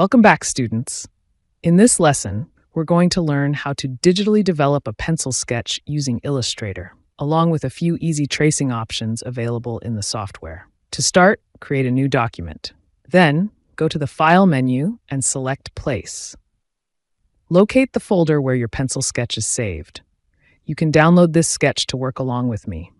Welcome back, students. In this lesson, we're going to learn how to digitally develop a pencil sketch using Illustrator, along with a few easy tracing options available in the software. To start, create a new document. Then, go to the File menu and select Place. Locate the folder where your pencil sketch is saved. You can download this sketch to work along with me.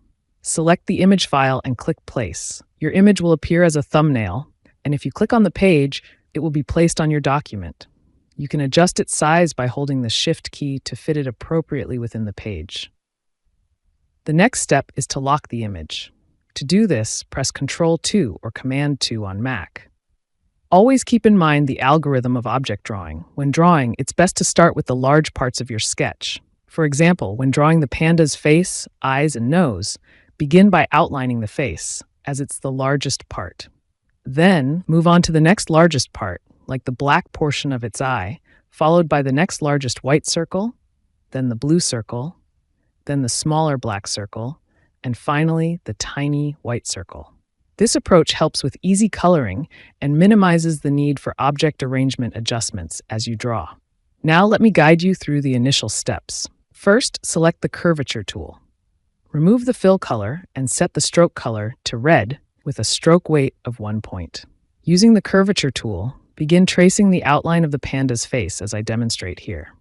Select the image file and click Place. Your image will appear as a thumbnail, and if you click on the page, it will be placed on your document. You can adjust its size by holding the Shift key to fit it appropriately within the page. The next step is to lock the image. To do this, press Ctrl+2 or Command+2 on Mac. Always keep in mind the algorithm of object drawing. When drawing, it's best to start with the large parts of your sketch. For example, when drawing the panda's face, eyes, and nose, begin by outlining the face, as it's the largest part. Then, move on to the next largest part, like the black portion of its eye, followed by the next largest white circle, then the blue circle, then the smaller black circle, and finally the tiny white circle. This approach helps with easy coloring and minimizes the need for object arrangement adjustments as you draw. Now let me guide you through the initial steps. First, select the Curvature tool. Remove the fill color and set the stroke color to red with a stroke weight of 1 point. Using the Curvature tool, begin tracing the outline of the panda's face as I demonstrate here.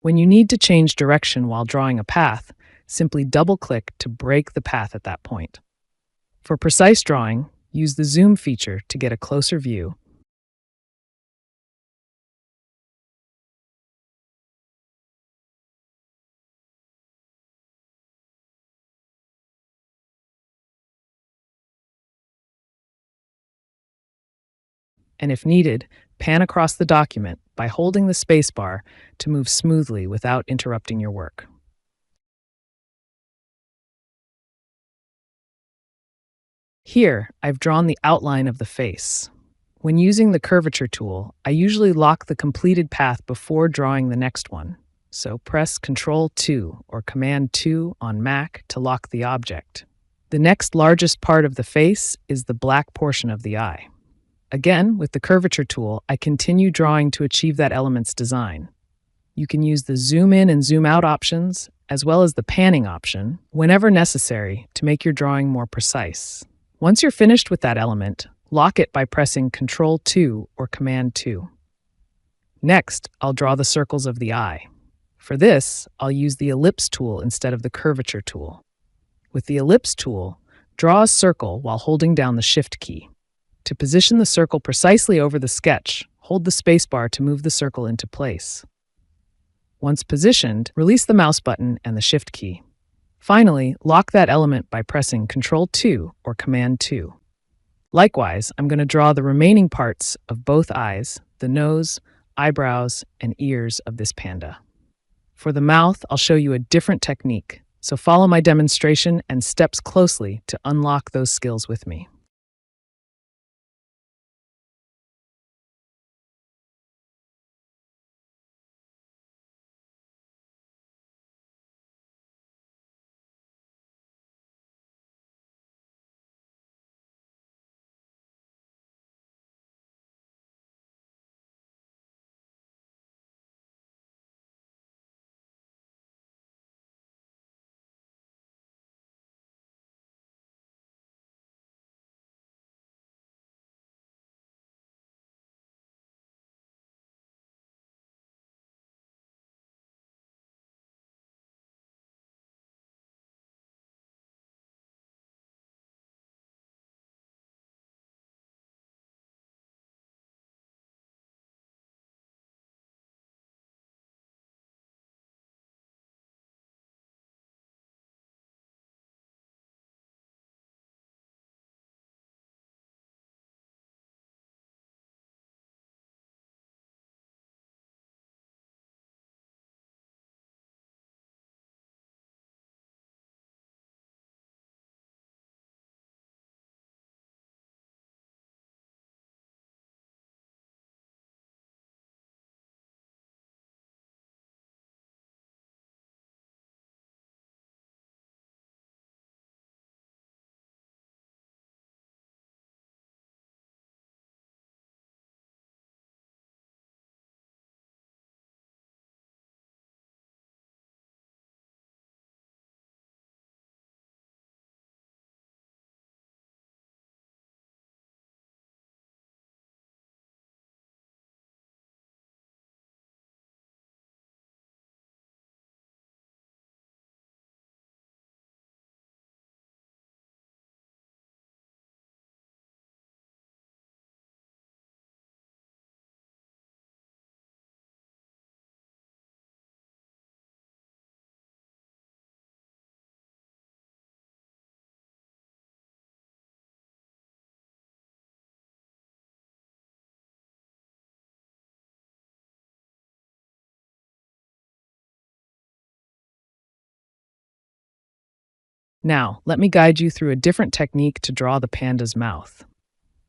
When you need to change direction while drawing a path, simply double-click to break the path at that point. For precise drawing, use the Zoom feature to get a closer view. And if needed, pan across the document by holding the spacebar to move smoothly without interrupting your work. Here, I've drawn the outline of the face. When using the Curvature tool, I usually lock the completed path before drawing the next one. So press Ctrl+2 or Command+2 on Mac to lock the object. The next largest part of the face is the black portion of the eye. Again, with the Curvature tool, I continue drawing to achieve that element's design. You can use the zoom in and zoom out options, as well as the panning option, whenever necessary to make your drawing more precise. Once you're finished with that element, lock it by pressing Ctrl+2 or Command+2. Next, I'll draw the circles of the eye. For this, I'll use the Ellipse tool instead of the Curvature tool. With the Ellipse tool, draw a circle while holding down the Shift key. To position the circle precisely over the sketch, hold the spacebar to move the circle into place. Once positioned, release the mouse button and the Shift key. Finally, lock that element by pressing Ctrl+2 or Command+2. Likewise, I'm going to draw the remaining parts of both eyes, the nose, eyebrows, and ears of this panda. For the mouth, I'll show you a different technique, so follow my demonstration and steps closely to unlock those skills with me. Now, let me guide you through a different technique to draw the panda's mouth.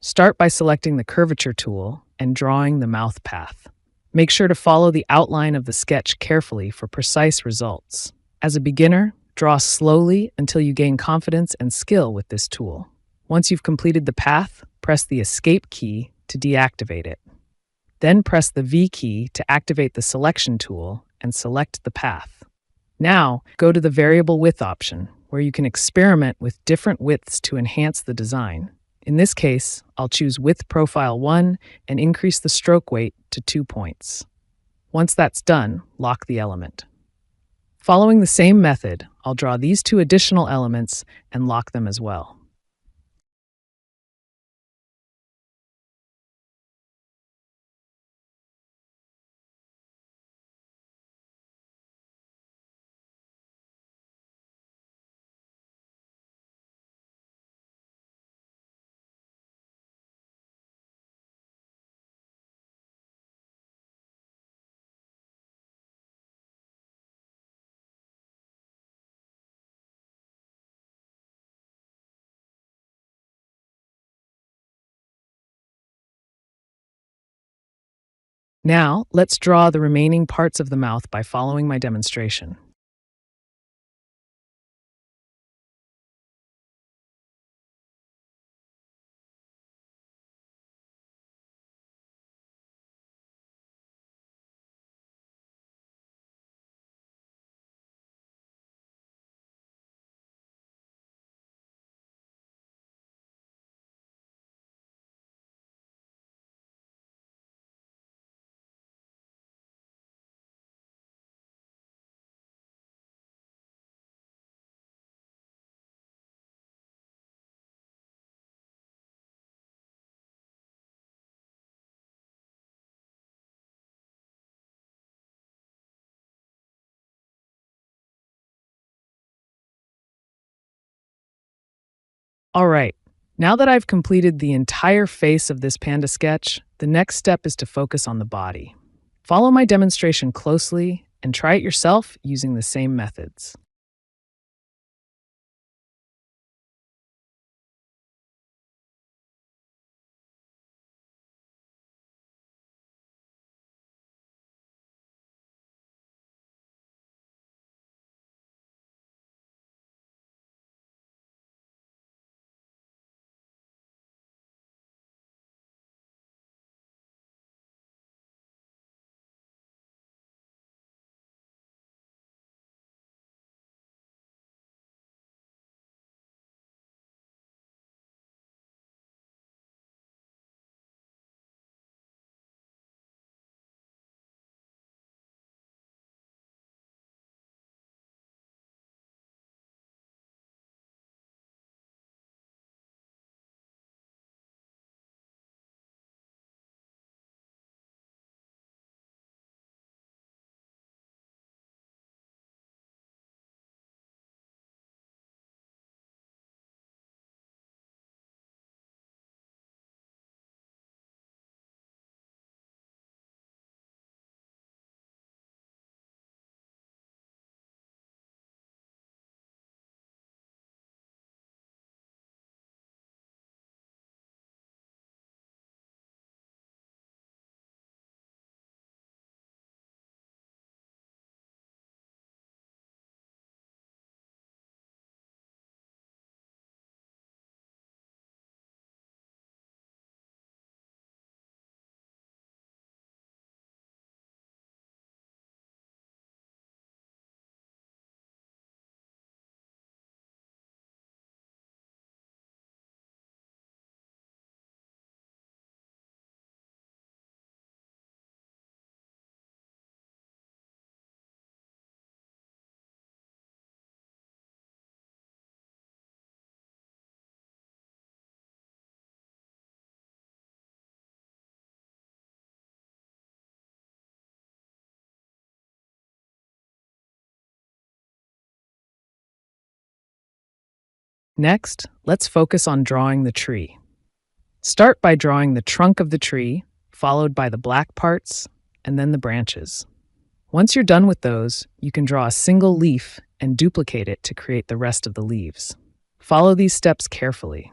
Start by selecting the curvature tool and drawing the mouth path. Make sure to follow the outline of the sketch carefully for precise results. As a beginner, draw slowly until you gain confidence and skill with this tool. Once you've completed the path, press the Escape key to deactivate it. Then press the V key to activate the selection tool and select the path. Now, go to the variable width option, where you can experiment with different widths to enhance the design. In this case, I'll choose Width Profile 1 and increase the stroke weight to 2 points. Once that's done, lock the element. Following the same method, I'll draw these 2 additional elements and lock them as well. Now, let's draw the remaining parts of the mouth by following my demonstration. All right, now that I've completed the entire face of this panda sketch, the next step is to focus on the body. Follow my demonstration closely and try it yourself using the same methods. Next, let's focus on drawing the tree. Start by drawing the trunk of the tree, followed by the black parts, and then the branches. Once you're done with those, you can draw a single leaf and duplicate it to create the rest of the leaves. Follow these steps carefully.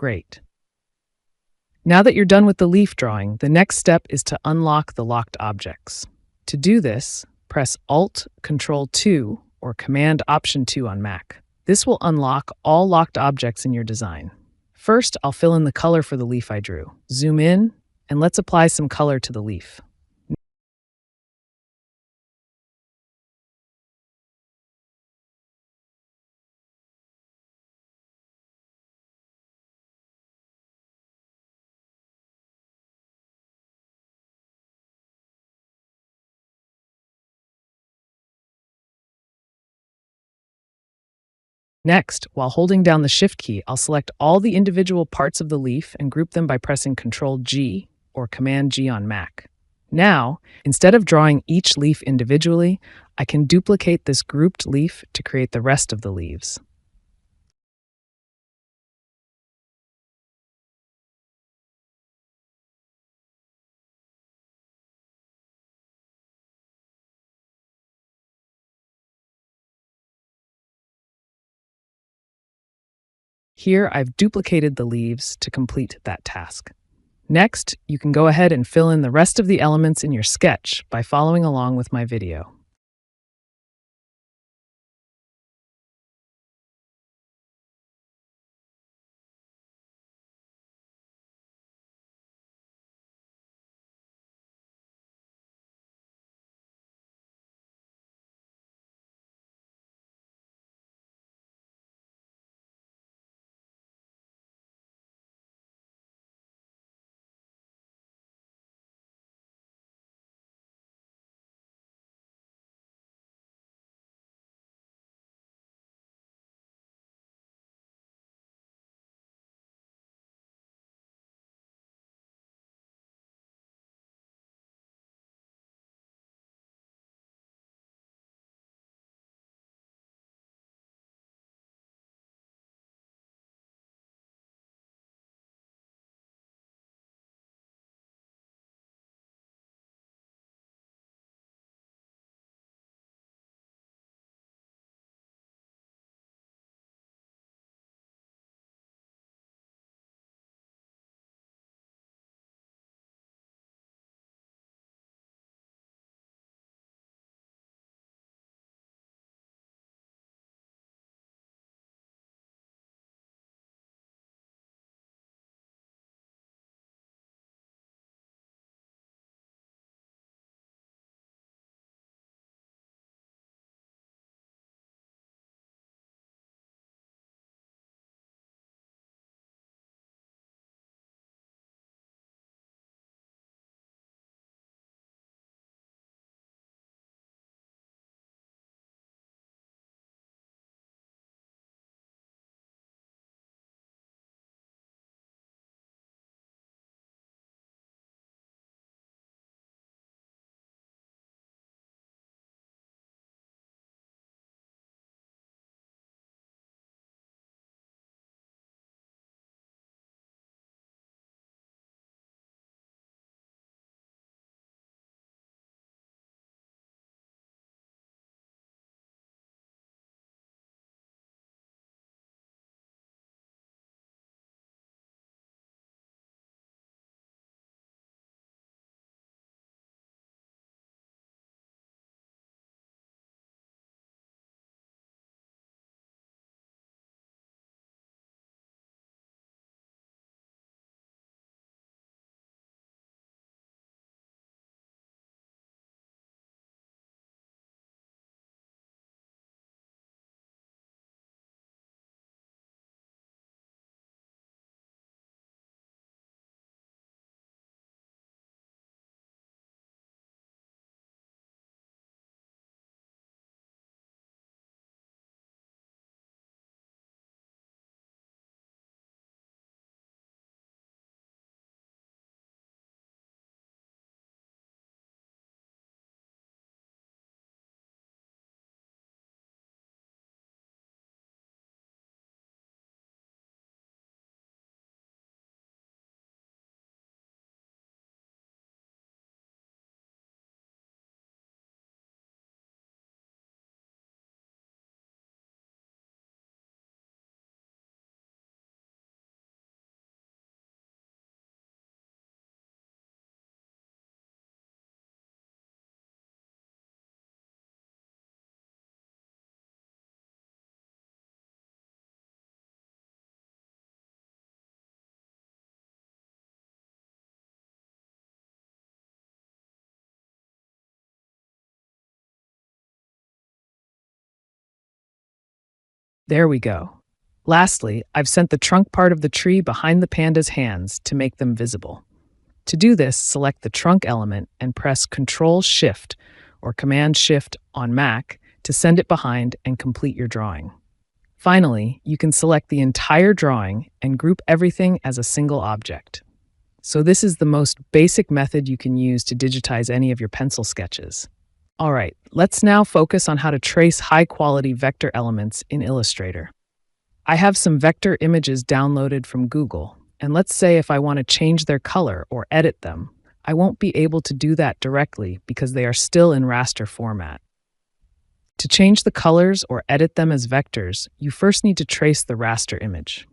Great. Now that you're done with the leaf drawing, the next step is to unlock the locked objects. To do this, press Alt Control 2 or Command Option 2 on Mac. This will unlock all locked objects in your design. First, I'll fill in the color for the leaf I drew. Zoom in, and let's apply some color to the leaf. Next, while holding down the Shift key, I'll select all the individual parts of the leaf and group them by pressing Ctrl G or Command G on Mac. Now, instead of drawing each leaf individually, I can duplicate this grouped leaf to create the rest of the leaves. Here, I've duplicated the leaves to complete that task. Next, you can go ahead and fill in the rest of the elements in your sketch by following along with my video. There we go. Lastly, I've sent the trunk part of the tree behind the panda's hands to make them visible. To do this, select the trunk element and press Ctrl-Shift or Command-Shift on Mac to send it behind and complete your drawing. Finally, you can select the entire drawing and group everything as a single object. So this is the most basic method you can use to digitize any of your pencil sketches. All right, let's now focus on how to trace high-quality vector elements in Illustrator. I have some vector images downloaded from Google, and let's say if I want to change their color or edit them, I won't be able to do that directly because they are still in raster format. To change the colors or edit them as vectors, you first need to trace the raster image.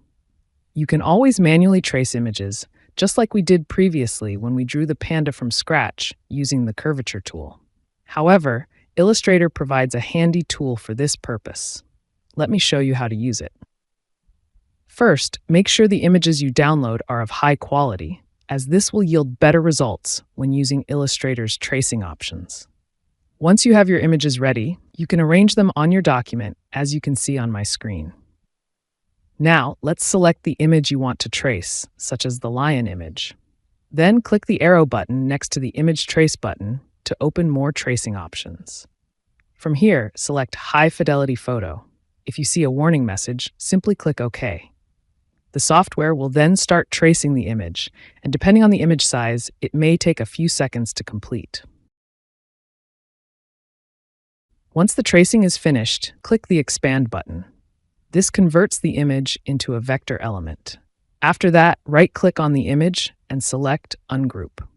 You can always manually trace images, just like we did previously when we drew the panda from scratch using the curvature tool. However, Illustrator provides a handy tool for this purpose. Let me show you how to use it. First, make sure the images you download are of high quality, as this will yield better results when using Illustrator's tracing options. Once you have your images ready, you can arrange them on your document, as you can see on my screen. Now, let's select the image you want to trace, such as the lion image. Then click the arrow button next to the Image Trace button to open more tracing options. From here, select High Fidelity Photo. If you see a warning message, simply click OK. The software will then start tracing the image, and depending on the image size, it may take a few seconds to complete. Once the tracing is finished, click the Expand button. This converts the image into a vector element. After that, right-click on the image and select Ungroup.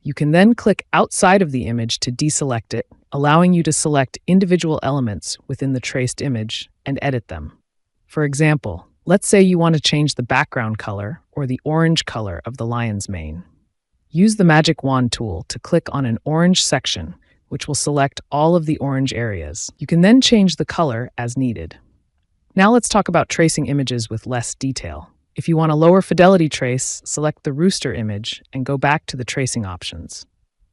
You can then click outside of the image to deselect it, allowing you to select individual elements within the traced image and edit them. For example, let's say you want to change the background color or the orange color of the lion's mane. Use the Magic Wand tool to click on an orange section, which will select all of the orange areas. You can then change the color as needed. Now let's talk about tracing images with less detail. If you want a lower fidelity trace, select the rooster image and go back to the tracing options.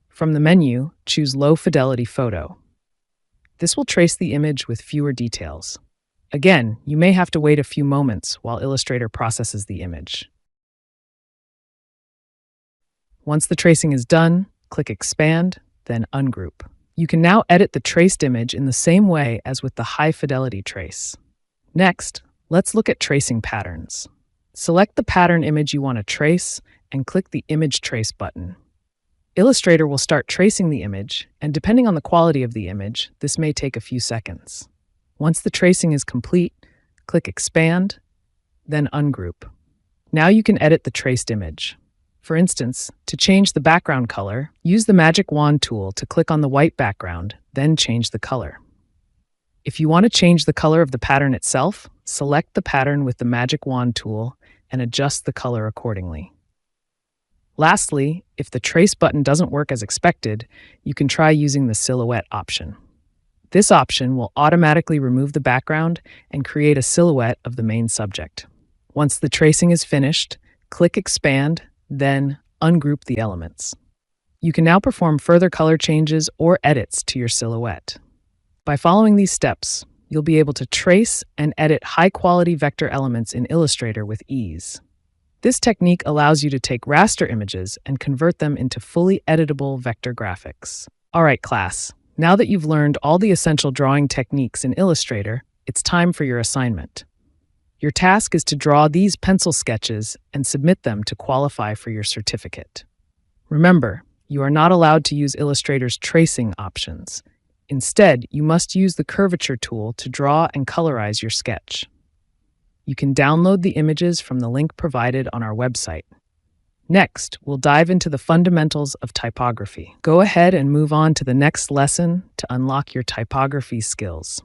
From the menu, choose Low Fidelity Photo. This will trace the image with fewer details. Again, you may have to wait a few moments while Illustrator processes the image. Once the tracing is done, click Expand, then Ungroup. You can now edit the traced image in the same way as with the high-fidelity trace. Next, let's look at tracing patterns. Select the pattern image you want to trace and click the Image Trace button. Illustrator will start tracing the image, and depending on the quality of the image, this may take a few seconds. Once the tracing is complete, click Expand, then Ungroup. Now you can edit the traced image. For instance, to change the background color, use the Magic Wand tool to click on the white background, then change the color. If you want to change the color of the pattern itself, select the pattern with the Magic Wand tool and adjust the color accordingly. Lastly, if the Trace button doesn't work as expected, you can try using the Silhouette option. This option will automatically remove the background and create a silhouette of the main subject. Once the tracing is finished, click Expand, then ungroup the elements. You can now perform further color changes or edits to your silhouette. By following these steps, you'll be able to trace and edit high-quality vector elements in Illustrator with ease. This technique allows you to take raster images and convert them into fully editable vector graphics. All right, class. Now that you've learned all the essential drawing techniques in Illustrator, it's time for your assignment. Your task is to draw these pencil sketches and submit them to qualify for your certificate. Remember, you are not allowed to use Illustrator's tracing options. Instead, you must use the curvature tool to draw and colorize your sketch. You can download the images from the link provided on our website. Next, we'll dive into the fundamentals of typography. Go ahead and move on to the next lesson to unlock your typography skills.